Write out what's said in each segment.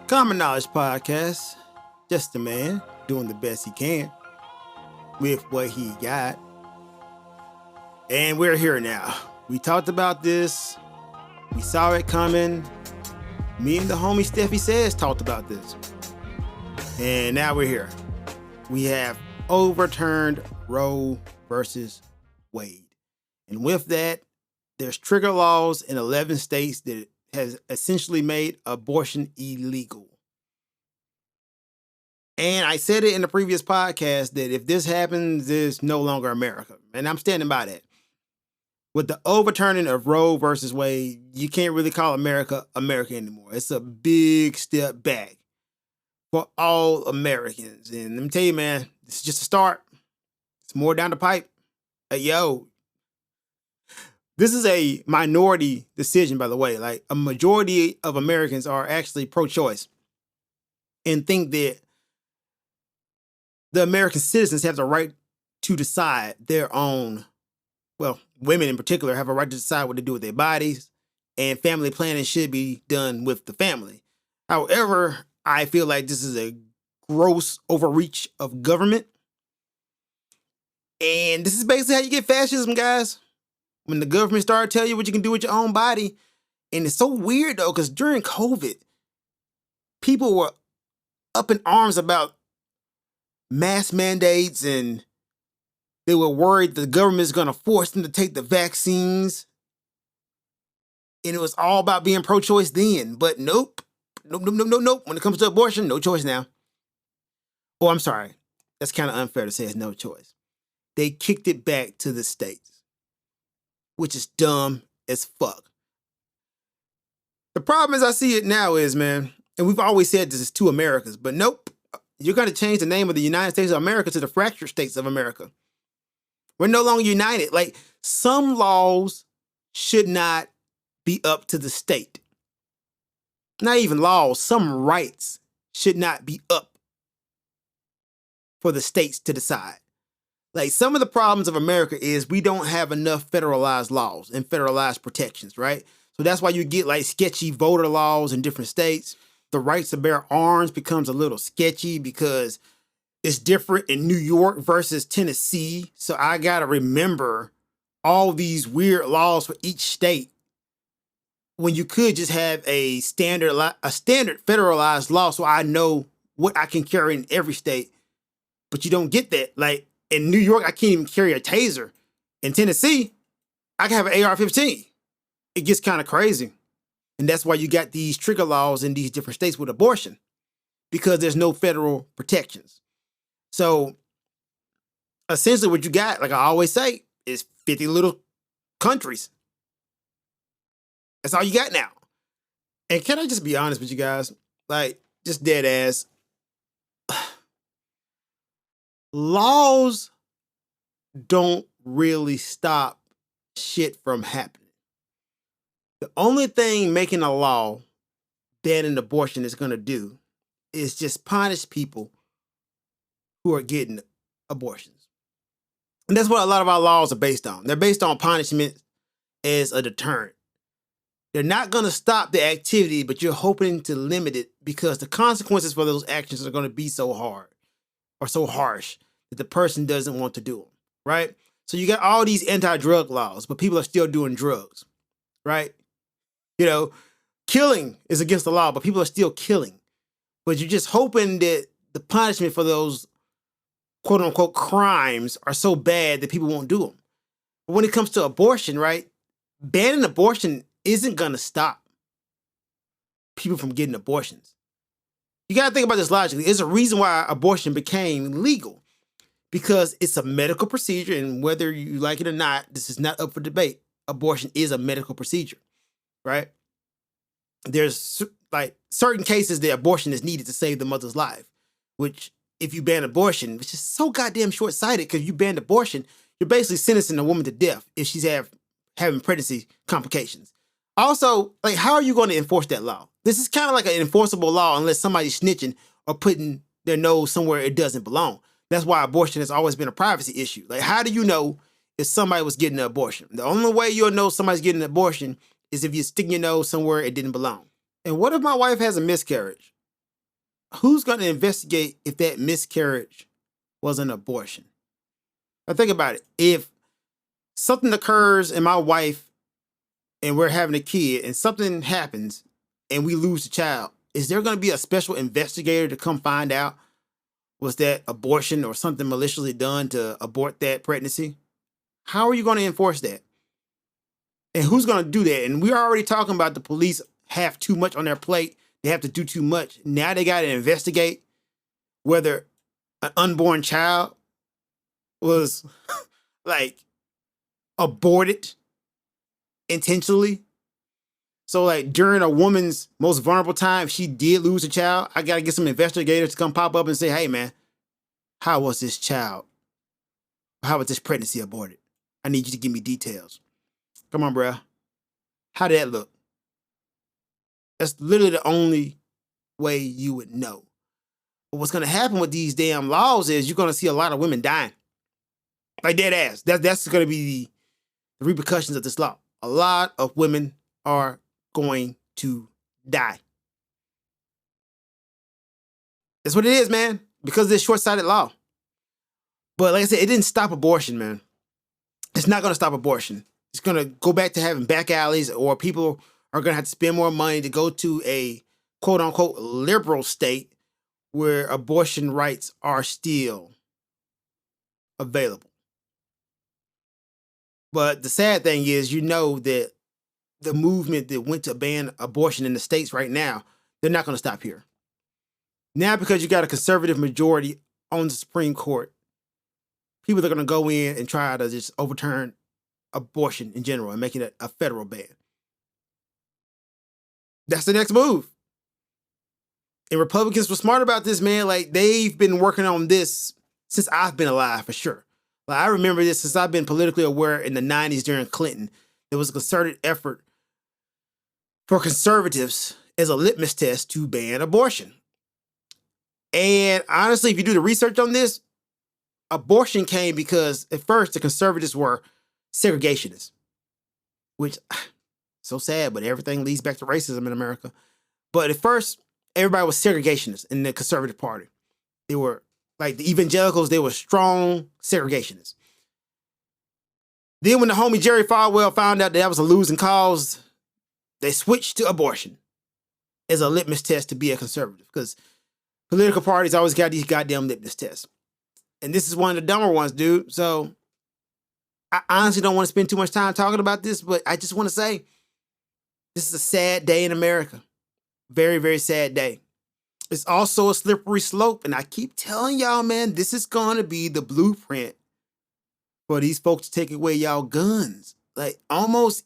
Common Knowledge Podcast. Just a man doing the best he can with what he got. And we're here now. We talked about this. We saw it coming. Me and the homie Steffi Says talked about this. And now we're here. We have overturned Roe versus Wade. And with that, there's trigger laws in 11 states that has essentially made abortion illegal. And I said it in the previous podcast that if this happens, it's no longer America. And I'm standing by that. With the overturning of Roe versus Wade, you can't really call America America anymore. It's a big step back for all Americans. And let me tell you, man, this is just a start. It's more down the pipe. Yo, this is a minority decision, by the way. Like, a majority of Americans are actually pro-choice and think that the American citizens have the right to decide their own, well, women in particular have a right to decide what to do with their bodies, and family planning should be done with the family. However, I feel like this is a gross overreach of government. And this is basically how you get fascism, guys. When the government started telling you what you can do with your own body. And it's so weird, though, because during COVID, people were up in arms about mask mandates, and they were worried the government is going to force them to take the vaccines. And it was all about being pro-choice then. But nope. Nope. When it comes to abortion, no choice now. Oh, I'm sorry. That's kind of unfair to say it's no choice. They kicked it back to the states, which is dumb as fuck. The problem as I see it now is, man, and we've always said this is two Americas, but nope. You're going to change the name of the United States of America to the fractured states of America. We're no longer united. Like, some laws should not be up to the state. Not even laws, some rights should not be up for the states to decide. Like, some of the problems of America is we don't have enough federalized laws and federalized protections, right? So that's why you get like sketchy voter laws in different states. The rights to bear arms becomes a little sketchy because it's different in New York versus Tennessee. So I got to remember all these weird laws for each state when you could just have a standard federalized law so I know what I can carry in every state. But you don't get that. Like, in New York, I can't even carry a taser. In Tennessee, I can have an AR-15. It gets kind of crazy. And that's why you got these trigger laws in these different states with abortion, because there's no federal protections. So essentially what you got, like I always say, is 50 little countries. That's all you got now. And can I just be honest with you guys? Like, just dead ass. Laws don't really stop shit from happening. The only thing making a law banning abortion is going to do is just punish people who are getting abortions. And that's what a lot of our laws are based on. They're based on punishment as a deterrent. They're not going to stop the activity, but you're hoping to limit it because the consequences for those actions are going to be so hard or so harsh that the person doesn't want to do them, right? So you got all these anti-drug laws, but people are still doing drugs, right? You know, killing is against the law, but people are still killing. But you're just hoping that the punishment for those quote-unquote crimes are so bad that people won't do them. But when it comes to abortion, right, banning abortion isn't going to stop people from getting abortions. You got to think about this logically. There's a reason why abortion became legal, because it's a medical procedure, and whether you like it or not, this is not up for debate. Abortion is a medical procedure, right? There's like certain cases that abortion is needed to save the mother's life, which if you ban abortion, which is so goddamn short-sighted, because you ban abortion, you're basically sentencing a woman to death if she's having pregnancy complications. Also, like, how are you going to enforce that law? This is kind of like an enforceable law unless somebody's snitching or putting their nose somewhere it doesn't belong. That's why abortion has always been a privacy issue. Like, how do you know if somebody was getting an abortion? The only way you'll know somebody's getting an abortion is if you're sticking your nose somewhere it didn't belong. And what if my wife has a miscarriage? who's going to investigate if that miscarriage was an abortion? Now think about it. If something occurs in my wife and we're having a kid and something happens and we lose the child, is there going to be a special investigator to come find out was that abortion or something maliciously done to abort that pregnancy? How are you going to enforce that? And who's going to do that? And we're already talking about the police have too much on their plate. They have to do too much. Now they got to investigate whether an unborn child was like aborted intentionally. So like during a woman's most vulnerable time, if she did lose a child, I got to get some investigators to come pop up and say, hey man, how was this child? How was this pregnancy aborted? I need you to give me details. Come on, bro. How did that look? That's literally the only way you would know. But what's going to happen with these damn laws is you're going to see a lot of women dying. Like dead ass. That's going to be the repercussions of this law. A lot of women are going to die. That's what it is, man. Because of this short-sighted law. But like I said, it didn't stop abortion, man. It's not going to stop abortion. It's going to go back to having back alleys, or people are going to have to spend more money to go to a quote-unquote liberal state where abortion rights are still available. But the sad thing is, you know that the movement that went to ban abortion in the states right now, they're not going to stop here. Now, because you got a conservative majority on the Supreme Court, people are going to go in and try to just overturn abortion in general and making it a federal ban. That's the next move. And Republicans were smart about this, man. Like, they've been working on this since I've been alive, for sure. Like, I remember this since I've been politically aware in the 90s during Clinton. There was a concerted effort for conservatives as a litmus test to ban abortion. And honestly, if you do the research on this, abortion came because at first the conservatives were segregationists, which so sad, but everything leads back to racism in America. But at first, everybody was segregationists in the conservative party. They were like the evangelicals, they were strong segregationists. Then when the homie Jerry Falwell found out that was a losing cause, they switched to abortion as a litmus test to be a conservative, because political parties always got these goddamn litmus tests. And this is one of the dumber ones, dude. So I honestly don't want to spend too much time talking about this, but I just want to say this is a sad day in America. Very, very sad day. It's also a slippery slope. And I keep telling y'all, man, this is going to be the blueprint for these folks to take away y'all guns. Like almost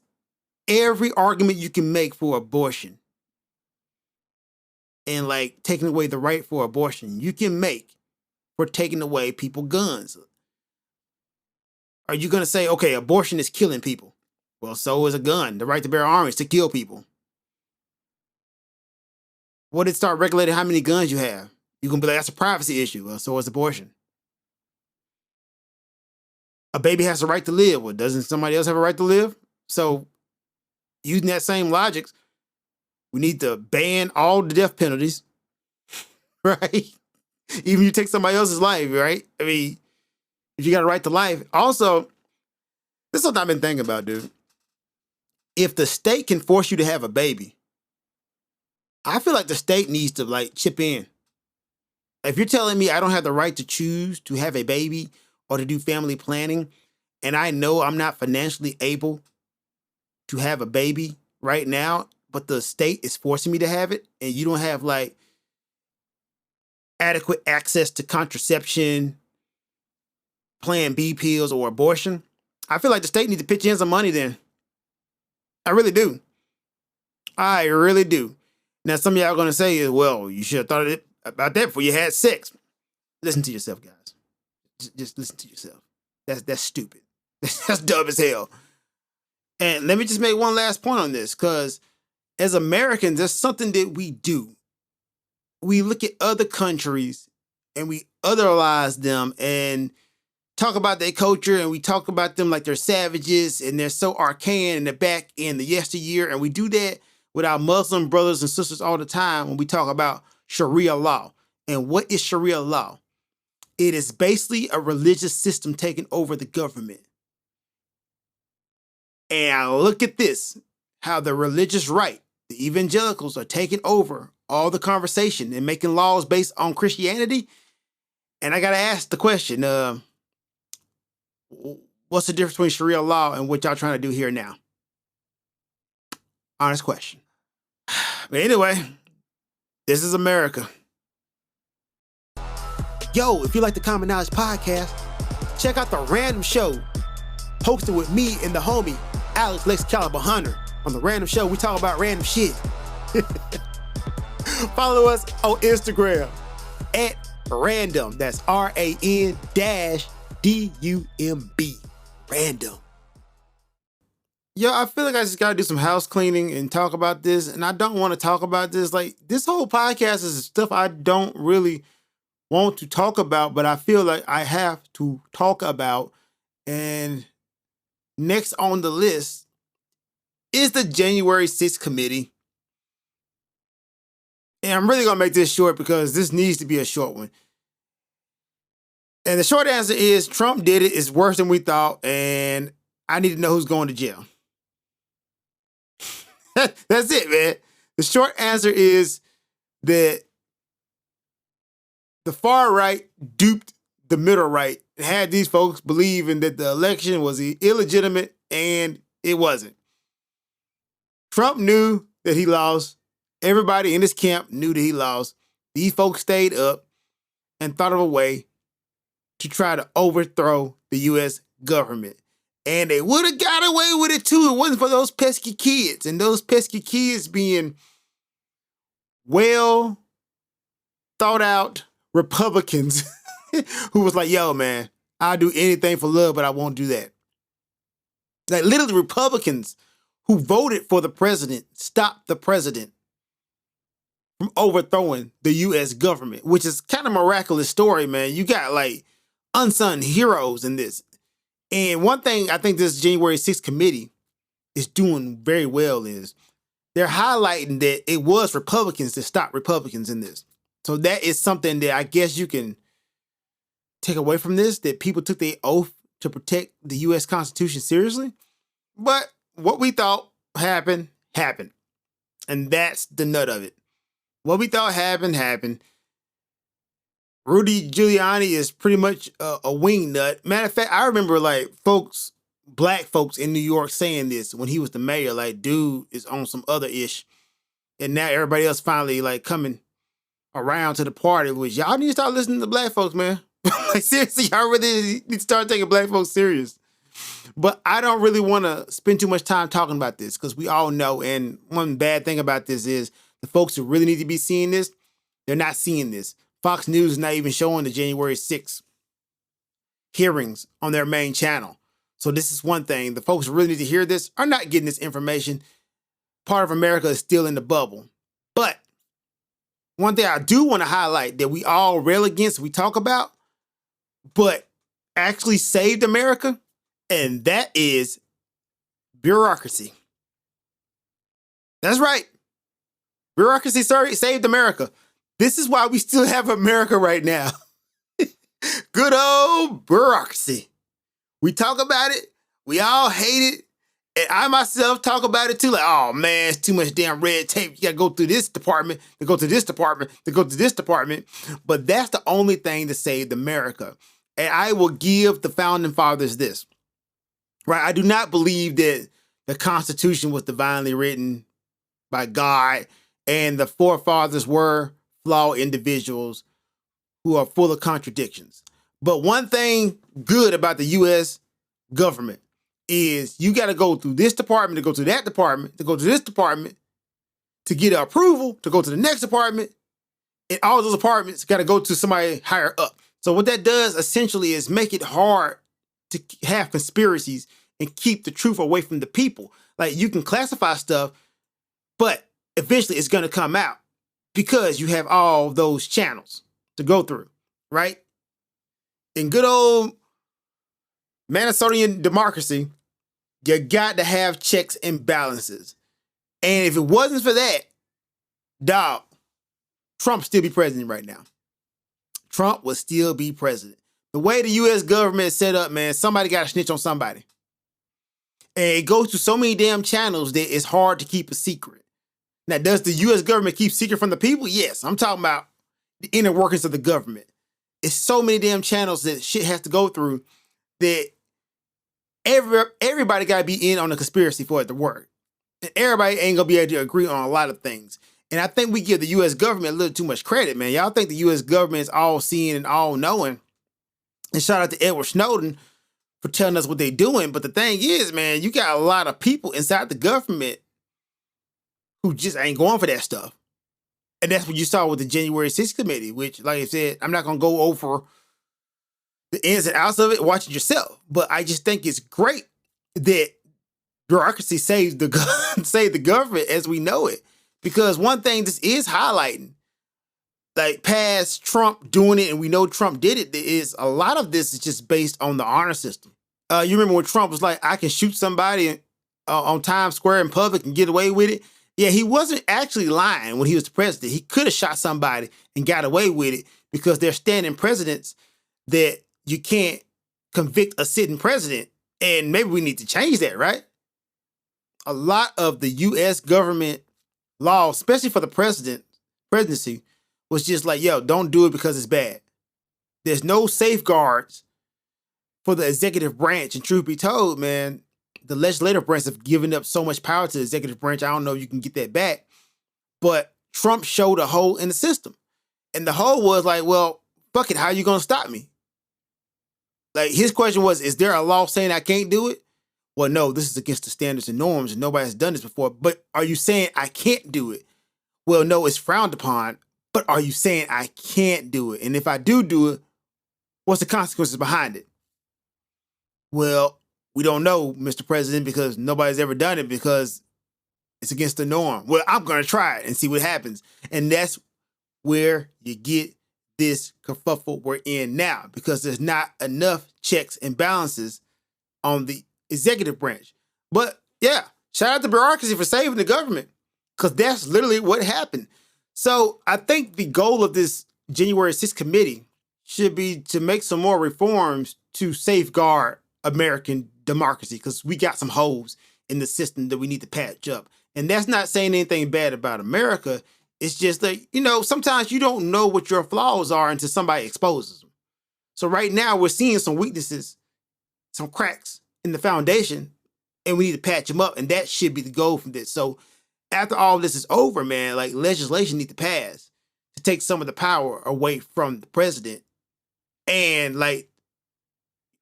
every argument you can make for abortion and like taking away the right for abortion, you can make for taking away people's guns. Are you going to say, okay, abortion is killing people? Well, so is a gun. The right to bear arms to kill people. What did it start regulating how many guns you have? You're going to be like, that's a privacy issue. Well, so is abortion. A baby has a right to live. Well, doesn't somebody else have a right to live? So using that same logic, we need to ban all the death penalties, right? Even if you take somebody else's life, right? I mean, if you got a right to life. Also, this is something I've been thinking about, dude. If the state can force you to have a baby, I feel like the state needs to like chip in. If you're telling me I don't have the right to choose to have a baby or to do family planning, and I know I'm not financially able to have a baby right now, but the state is forcing me to have it, and you don't have like adequate access to contraception, Plan B pills, or abortion, I feel like the state needs to pitch in some money then. I really do. I really do. Now, some of y'all are going to say, well, you should have thought about that before you had sex. Listen to yourself, guys. Just listen to yourself. That's stupid. That's dumb as hell. And let me just make one last point on this, because as Americans, there's something that we do. We look at other countries and we otherize them and talk about their culture, and we talk about them like they're savages and they're so archaic and they're back in the yesteryear. And we do that with our Muslim brothers and sisters all the time when we talk about Sharia law. And what is Sharia law? It is basically a religious system taking over the government. And look at this, how the religious right, the evangelicals, are taking over all the conversation and making laws based on Christianity. And I got to ask the question, what's the difference between Sharia law and what y'all trying to do here now? Honest question. But anyway, this is America. Yo, if you like the Common Knowledge Podcast, check out The Random Show, hosted with me and the homie, Alex Lex Caliber Hunter. On The Random Show, we talk about random shit. Follow us on Instagram at random. That's RAN-DUMB. Random. Yo, I feel like I just gotta do some house cleaning and talk about this, and I don't want to talk about this. Like, this whole podcast is stuff I don't really want to talk about, but I feel like I have to talk about. And next on the list is the January 6th committee. And I'm really going to make this short because this needs to be a short one. And the short answer is Trump did it. It's worse than we thought. And I need to know who's going to jail. That's it, man. The short answer is that the far right duped the middle right and had these folks believing that the election was illegitimate, and it wasn't. Trump knew that he lost. Everybody in his camp knew that he lost. These folks stayed up and thought of a way to try to overthrow the U.S. government. And they would have got away with it too. It wasn't for those pesky kids. And those pesky kids being well thought out Republicans who was like, yo, man, I'll do anything for love, but I won't do that. Like, literally Republicans who voted for the president stopped the president from overthrowing the U.S. government, which is kind of a miraculous story, man. You got like unsung heroes in this. And one thing I think this January 6th committee is doing very well is they're highlighting that it was Republicans that stopped Republicans in this. So that is something that I guess you can take away from this, that people took their oath to protect the U.S. Constitution seriously. But what we thought happened. And that's the nut of it. What we thought happened. Rudy Giuliani is pretty much a wing nut. Matter of fact, I remember like black folks in New York saying this when he was the mayor, like, dude is on some other ish. And now everybody else finally like coming around to the party, which y'all need to start listening to black folks, man. Like, seriously, y'all really need to start taking black folks serious. But I don't really want to spend too much time talking about this because we all know, and one bad thing about this is the folks who really need to be seeing this, they're not seeing this. Fox News is not even showing the January 6th hearings on their main channel. So this is one thing. The folks who really need to hear this are not getting this information. Part of America is still in the bubble. But one thing I do want to highlight that we all rail against, we talk about, but actually saved America, and that is bureaucracy. That's right. Bureaucracy saved America. This is why we still have America right now. Good old bureaucracy. We talk about it. We all hate it. And I myself talk about it too. Like, oh man, it's too much damn red tape. You got to go through this department, to go to this department, to go to this department. But that's the only thing that saved America. And I will give the founding fathers this. Right? I do not believe that the Constitution was divinely written by God and the forefathers were flawed individuals who are full of contradictions. But one thing good about the U.S. government is you got to go through this department, to go to that department, to go to this department, to get approval, to go to the next department. And all those departments got to go to somebody higher up. So what that does essentially is make it hard to have conspiracies and keep the truth away from the people. Like, you can classify stuff, but eventually it's going to come out because you have all those channels to go through, right? In good old Minnesotan democracy, you got to have checks and balances. And if it wasn't for that, dog, Trump still be president right now. Trump would still be president. The way the U.S. government is set up, man, somebody got to snitch on somebody. And it goes through so many damn channels that it's hard to keep a secret. Now, does the U.S. government keep secret from the people? Yes. I'm talking about the inner workings of the government. It's so many damn channels that shit has to go through that everybody got to be in on the conspiracy for it to work. And everybody ain't going to be able to agree on a lot of things. And I think we give the U.S. government a little too much credit, man. Y'all think the U.S. government is all seeing and all knowing. And shout out to Edward Snowden for telling us what they're doing. But the thing is, man, you got a lot of people inside the government who just ain't going for that stuff. And that's what you saw with the January 6th committee, which, like I said, I'm not going to go over the ins and outs of it. Watch it yourself. But I just think it's great that bureaucracy saved the government as we know it. Because one thing this is highlighting, like past Trump doing it, and we know Trump did it, is a lot of this is just based on the honor system. You remember when Trump was like, I can shoot somebody on Times Square in public and get away with it? Yeah, he wasn't actually lying when he was the president. He could have shot somebody and got away with it because they're standing precedents that you can't convict a sitting president. And maybe we need to change that, right? A lot of the U.S. government law, especially for the presidency, was just like, yo, don't do it because it's bad. There's no safeguards for the executive branch. And truth be told, man, the legislative branch have given up so much power to the executive branch. I don't know if you can get that back. But Trump showed a hole in the system. And the hole was like, well, fuck it, how are you going to stop me? Like, his question was, is there a law saying I can't do it? Well, no, this is against the standards and norms, and nobody has done this before. But are you saying I can't do it? Well, no, it's frowned upon. But are you saying I can't do it? And if I do it, what's the consequences behind it? Well, we don't know, Mr. President, because nobody's ever done it because it's against the norm. Well, I'm going to try it and see what happens. And that's where you get this kerfuffle we're in now, because there's not enough checks and balances on the executive branch. But yeah, shout out to bureaucracy for saving the government, because that's literally what happened. So I think the goal of this January 6th committee should be to make some more reforms to safeguard American democracy, because we got some holes in the system that we need to patch up. And that's not saying anything bad about America. It's just that, sometimes you don't know what your flaws are until somebody exposes them. So right now we're seeing some weaknesses, some cracks in the foundation, and we need to patch them up. And that should be the goal from this. So after all this is over, man, like, legislation needs to pass to take some of the power away from the president. And like,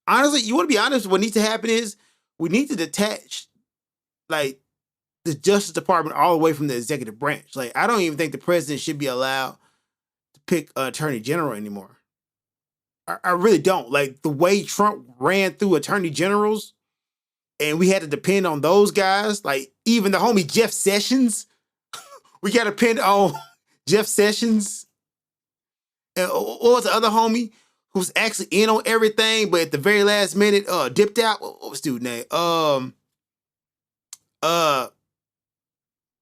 honestly, you want to be honest, what needs to happen is we need to detach, like, the Justice Department all the way from the executive branch. Like, I don't even think the president should be allowed to pick an attorney general anymore. I really don't. Like, the way Trump ran through attorney generals, and we had to depend on those guys, like even the homie Jeff Sessions, we got to depend on Jeff Sessions. And what was the other homie who's actually in on everything, but at the very last minute, dipped out? What was the dude's name?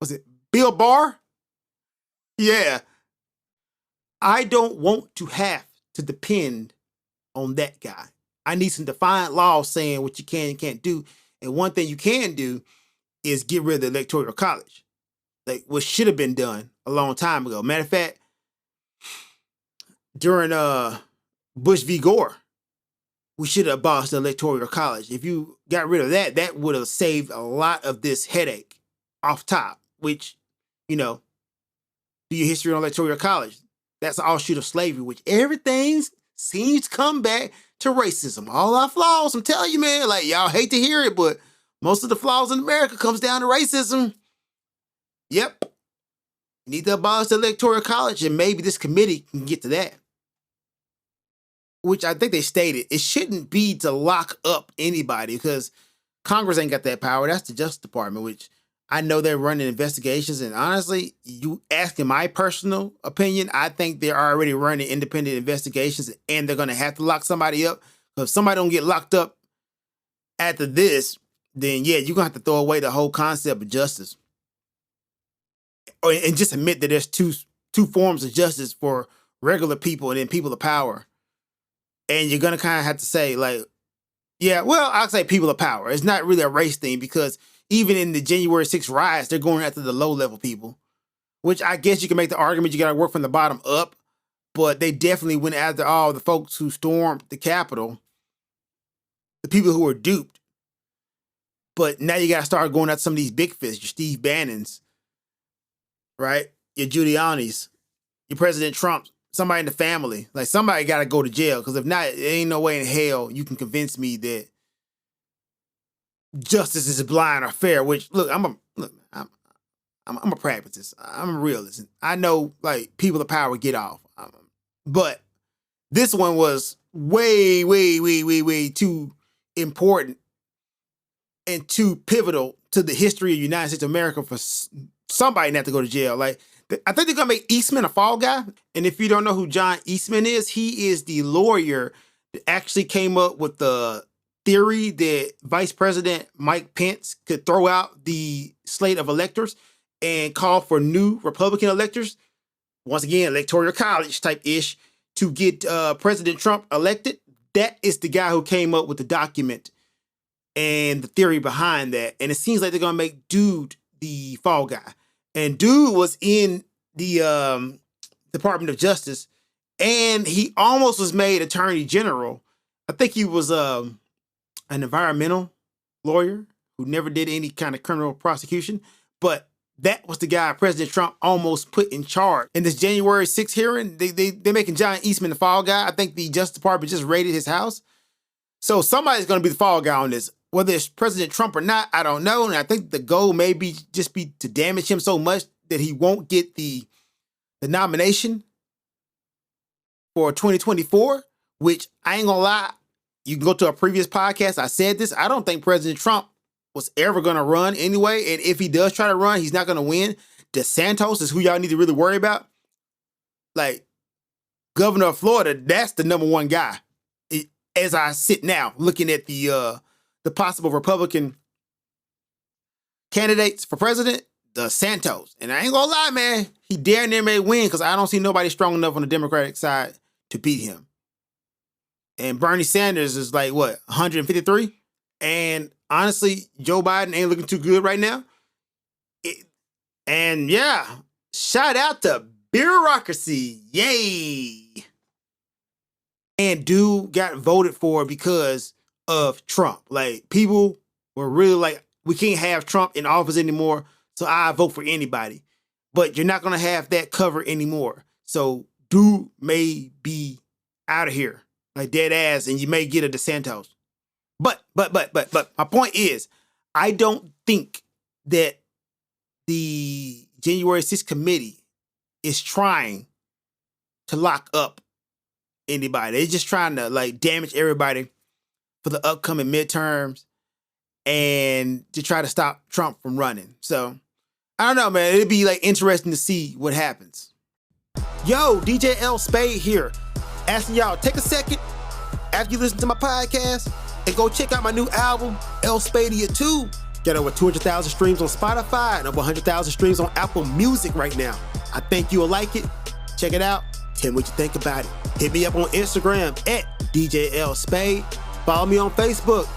Was it Bill Barr? Yeah. I don't want to have to depend on that guy. I need some defined laws saying what you can and can't do. And one thing you can do is get rid of the Electoral College. Like, what should have been done a long time ago. Matter of fact, during Bush v. Gore, we should have abolished the Electoral College. If you got rid of that, that would have saved a lot of this headache off top, which, do your history on Electoral College. That's an offshoot of slavery, which everything seems to come back to racism. All our flaws, I'm telling you, man, like, y'all hate to hear it, but most of the flaws in America comes down to racism. Yep. You need to abolish the Electoral College, and maybe this committee can get to that. Which I think they stated, it shouldn't be to lock up anybody, because Congress ain't got that power. That's the Justice Department, which I know they're running investigations. And honestly, you asking my personal opinion, I think they're already running independent investigations, and they're going to have to lock somebody up. If somebody don't get locked up after this, then yeah, you're going to have to throw away the whole concept of justice. And just admit that there's too two forms of justice for regular people and then people of power. And you're going to kind of have to say, like, yeah, well, I'll say people of power. It's not really a race thing because even in the January 6th riots, they're going after the low-level people, which I guess you can make the argument you got to work from the bottom up, but they definitely went after all the folks who stormed the Capitol, the people who were duped. But now you got to start going after some of these big fish, your Steve Bannons, right? Your Giuliani's, your President Trump, somebody in the family. Like, somebody got to go to jail, because if not, there ain't no way in hell you can convince me that justice is blind or fair. Which, look, I'm a pragmatist. I'm a realist. I know, like, people of power get off, but this one was way, way, way, way, way too important and too pivotal to the history of the United States of America for somebody not to go to jail. Like, I think they're going to make Eastman a fall guy. And if you don't know who John Eastman is, he is the lawyer that actually came up with the theory that Vice President Mike Pence could throw out the slate of electors and call for new Republican electors, once again, electoral college type ish, to get President Trump elected. That is the guy who came up with the document and the theory behind that. And it seems like they're going to make Dude the fall guy. And Dude was in the Department of Justice, and he almost was made Attorney General. I think he was an environmental lawyer who never did any kind of criminal prosecution. But that was the guy President Trump almost put in charge. In this January 6th hearing, they're making John Eastman the fall guy. I think the Justice Department just raided his house. So somebody's going to be the fall guy on this. Whether it's President Trump or not, I don't know. And I think the goal may be just be to damage him so much that he won't get the nomination for 2024, which I ain't gonna lie. You can go to a previous podcast. I said this. I don't think President Trump was ever going to run anyway. And if he does try to run, he's not going to win. DeSantis is who y'all need to really worry about. Like, governor of Florida, that's the number one guy. As I sit now looking at the possible Republican candidates for president, DeSantis. And I ain't gonna lie, man, he damn near may win because I don't see nobody strong enough on the Democratic side to beat him. And Bernie Sanders is like, what, 153? And honestly, Joe Biden ain't looking too good right now. And yeah, shout out to Bureaucracy. Yay. And Dude got voted for because of Trump. Like, people were really like, we can't have Trump in office anymore, so I vote for anybody. But you're not going to have that cover anymore. So Dude may be out of here, like dead ass, and you may get a DeSantis. But my point is, I don't think that the January 6th committee is trying to lock up anybody. They're just trying to, like, damage everybody for the upcoming midterms and to try to stop Trump from running. So, I don't know, man. It'd be, like, interesting to see what happens. Yo, DJ L-Spade here. Asking y'all, take a second after you listen to my podcast and go check out my new album, L-Spadia 2. Got over 200,000 streams on Spotify and over 100,000 streams on Apple Music right now. I think you'll like it. Check it out. Tell me what you think about it. Hit me up on Instagram at DJ L-Spade. Follow me on Facebook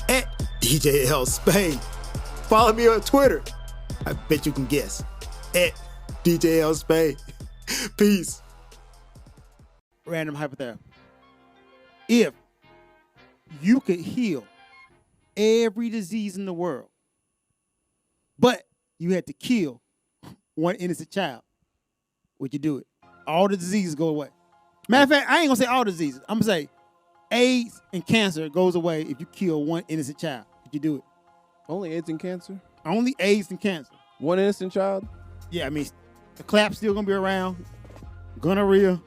at DJ L-Spade. Follow me on Twitter. I bet you can guess. At DJ L-Spade. Peace. Random hypothetical. If you could heal every disease in the world, but you had to kill one innocent child, would you do it? All the diseases go away. Matter of fact, I ain't gonna say all diseases. I'm gonna say AIDS and cancer goes away if you kill one innocent child. Would you do it? Only AIDS and cancer? Only AIDS and cancer. One innocent child? Yeah, I mean, the clap's still gonna be around. Gonorrhea,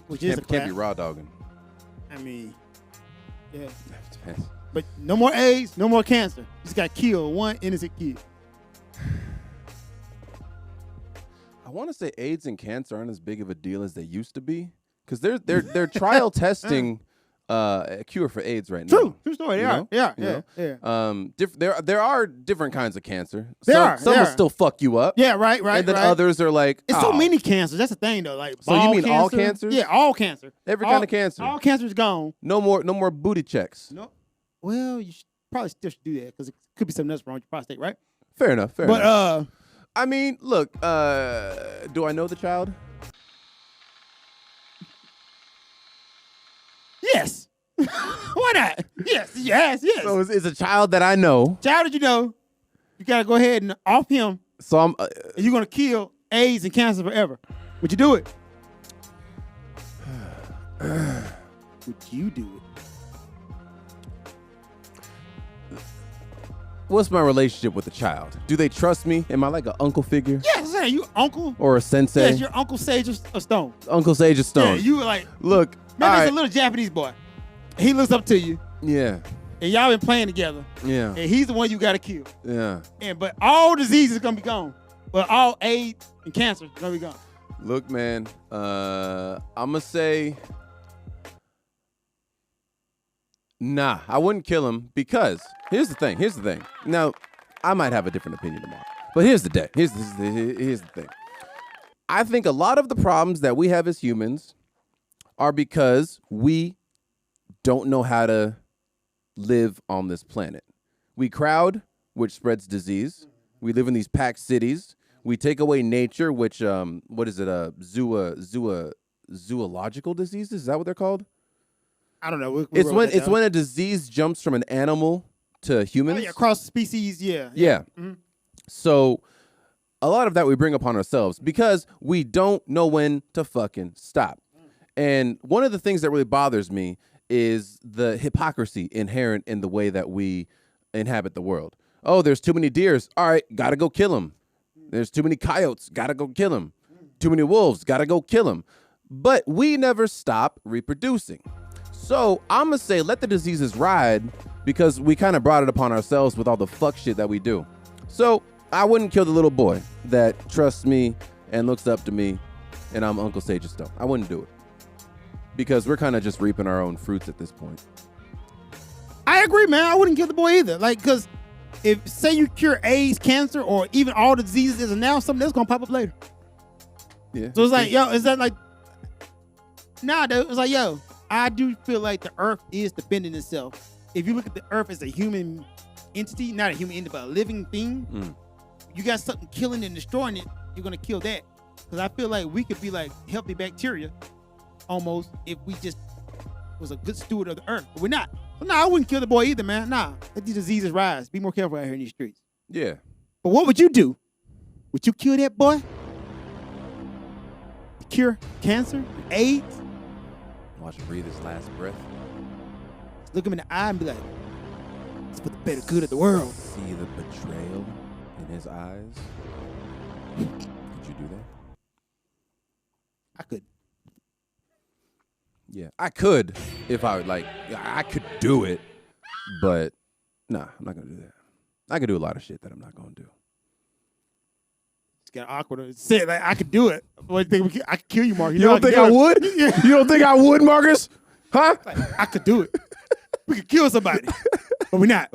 which is a clap. Can't be raw dogging. I mean, yeah. Depends. But no more AIDS, no more cancer. You just got to kill one innocent kid. I want to say AIDS and cancer aren't as big of a deal as they used to be, because they're trial testing a cure for AIDS right now. True story. They You are. know? Yeah. There are different kinds of cancer. There Some are. will still fuck you up. Yeah, right. And then others are like, It's so many cancers. That's the thing, though. Like, So you ball mean all cancer. cancers? Yeah, all cancer. Every kind of cancer. All cancer is gone. No more booty checks. No. Well, you probably still should do that because it could be something else wrong with your prostate, right? Fair enough. But I mean, look. Do I know the child? yes. Why not? Yes. So it's a child that I know. Child that you know, you gotta go ahead and off him, So I'm. and you're gonna kill AIDS and cancer forever. Would you do it? Would you do it? What's my relationship with the child? Do they trust me? Am I like an uncle figure Yes, yeah, you uncle. or a sensei? Yes, your Uncle Sage of Stone. Uncle Sage of Stone. Yeah, you were like, Look. maybe all it's right. a little Japanese boy. He looks up to you, Yeah. and y'all been playing together, Yeah. and he's the one you gotta kill. Yeah. But all diseases gonna be gone. But all AIDS and cancer gonna be gone. Look, man. I'm gonna say. Nah, I wouldn't kill him because here's the thing. Now, I might have a different opinion tomorrow, but here's the day. Here's the thing. I think a lot of the problems that we have as humans are because we don't know how to live on this planet. We crowd, which spreads disease. We live in these packed cities. We take away nature, which what is it? Zoological diseases? Is that what they're called? I don't know. It's when a disease jumps from an animal to humans. Oh, yeah, cross species. Yeah. Yeah. Mhm. So a lot of that we bring upon ourselves because we don't know when to fucking stop. And one of the things that really bothers me is the hypocrisy inherent in the way that we inhabit the world. Oh, there's too many deers. All right, gotta go kill them. There's too many coyotes. Gotta go kill them. Too many wolves. Gotta go kill them. But we never stop reproducing. So I'm going to say let the diseases ride because we kind of brought it upon ourselves with all the fuck shit that we do. So I wouldn't kill the little boy that trusts me and looks up to me and I'm Uncle Sage of Stone. I wouldn't do it because we're kind of just reaping our own fruits at this point. I agree, man. I wouldn't kill the boy either. Like, because if, say you cure AIDS, cancer, or even all the diseases, and now something else going to pop up later. Yeah. So it's like, yo, is that like, nah, dude. It's like, yo, I do feel like the earth is defending itself. If you look at the earth as a human entity, not a human entity, but a living thing, you got something killing and destroying it, you're going to kill that. Because I feel like we could be like healthy bacteria almost if we just was a good steward of the earth. But we're not. So, nah, I wouldn't kill the boy either, man. Nah, let these diseases rise. Be more careful out here in these streets. Yeah. But what would you do? Would you kill that boy? To cure cancer, AIDS? Watch him breathe his last breath. Look him in the eye and be like, it's for the better good of the world. See the betrayal in his eyes. Could you do that? I could. Yeah, I could if I would like. I could do it, but nah, I'm not gonna do that. I could do a lot of shit that I'm not gonna do. It's got awkward to say it like I could do it. What do you think I could kill you, Mark? You don't think I would? You don't think I would, Marcus? Huh? Like, I could do it. We could kill somebody. But we're not.